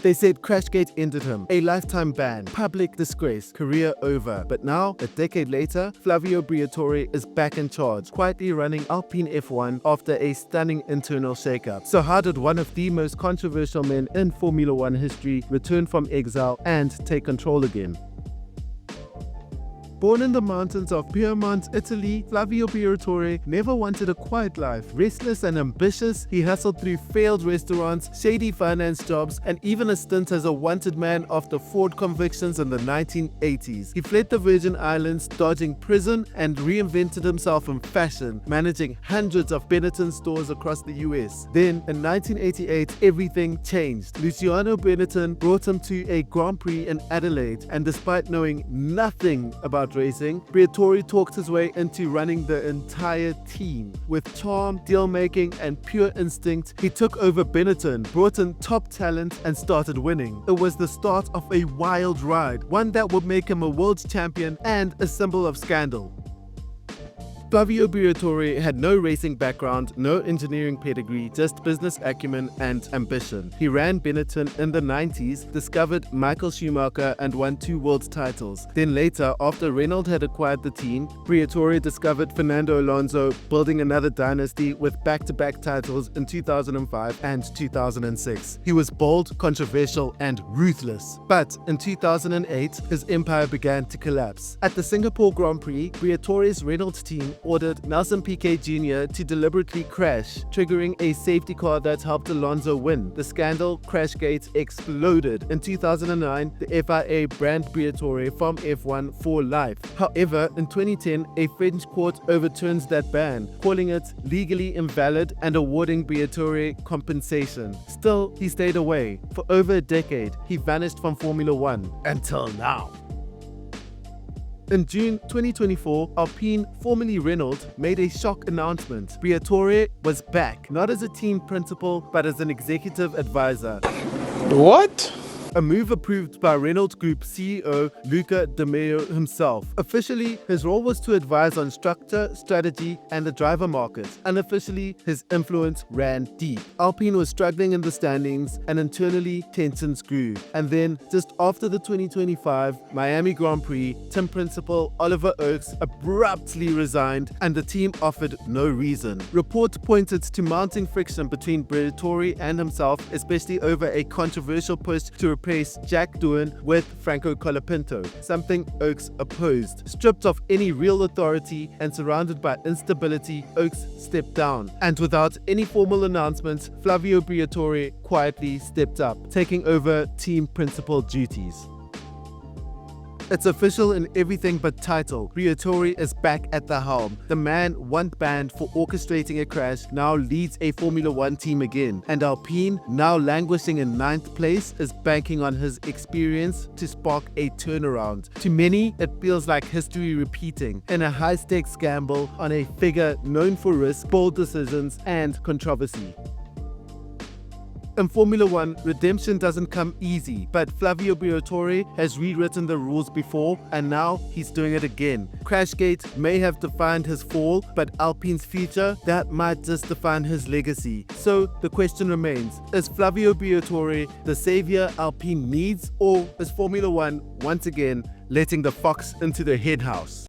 They said Crashgate ended him, a lifetime ban, public disgrace, career over. But now, a decade later, Flavio Briatore is back in charge, quietly running Alpine F1 after a stunning internal shakeup. So how did one of the most controversial men in Formula One history return from exile and take control again? Born in the mountains of Piedmont, Italy, Flavio Briatore never wanted a quiet life. Restless and ambitious, he hustled through failed restaurants, shady finance jobs, and even a stint as a wanted man after fraud convictions in the 1980s. He fled the Virgin Islands, dodging prison, and reinvented himself in fashion, managing hundreds of Benetton stores across the US. Then, in 1988, everything changed. Luciano Benetton brought him to a Grand Prix in Adelaide, and despite knowing nothing about racing, Briatore talked his way into running the entire team. With charm, deal-making, and pure instinct, he took over Benetton, brought in top talent, and started winning. It was the start of a wild ride, one that would make him a world champion and a symbol of scandal. Flavio Briatore had no racing background, no engineering pedigree, just business acumen and ambition. He ran Benetton in the 90s, discovered Michael Schumacher and won 2 world titles. Then later, after Renault had acquired the team, Briatore discovered Fernando Alonso, building another dynasty with back-to-back titles in 2005 and 2006. He was bold, controversial, and ruthless. But in 2008, his empire began to collapse. At the Singapore Grand Prix, Briatore's Renault team ordered Nelson Piquet Jr. to deliberately crash, triggering a safety car that helped Alonso win. The scandal, Crashgate, exploded. In 2009, the FIA banned Briatore from F1 for life. However, in 2010, a French court overturns that ban, calling it legally invalid and awarding Briatore compensation. Still, he stayed away. For over a decade, he vanished from Formula One. Until now. In June 2024, Alpine, formerly Renault, made a shock announcement. Briatore was back, not as a team principal, but as an executive advisor. What? A move approved by Renault Group CEO Luca De Meo himself. Officially, his role was to advise on structure, strategy, and the driver market. Unofficially, his influence ran deep. Alpine was struggling in the standings, and internally, tensions grew. And then, just after the 2025 Miami Grand Prix, team principal Oliver Oakes abruptly resigned, and the team offered no reason. Reports pointed to mounting friction between Briatore and himself, especially over a controversial push to replace Jack Doohan with Franco Colapinto, something Oakes opposed. Stripped of any real authority and surrounded by instability, Oakes stepped down. And without any formal announcements, Flavio Briatore quietly stepped up, taking over team principal duties. It's official in everything but title. Briatore is back at the helm. The man once banned for orchestrating a crash now leads a Formula One team again. And Alpine, now languishing in 9th place, is banking on his experience to spark a turnaround. To many, it feels like history repeating in a high-stakes gamble on a figure known for risk, bold decisions, and controversy. In Formula One, redemption doesn't come easy, but Flavio Briatore has rewritten the rules before, and now he's doing it again. Crashgate may have defined his fall, but Alpine's future, that might just define his legacy. So the question remains, is Flavio Briatore the savior Alpine needs, or is Formula One once again letting the fox into the henhouse?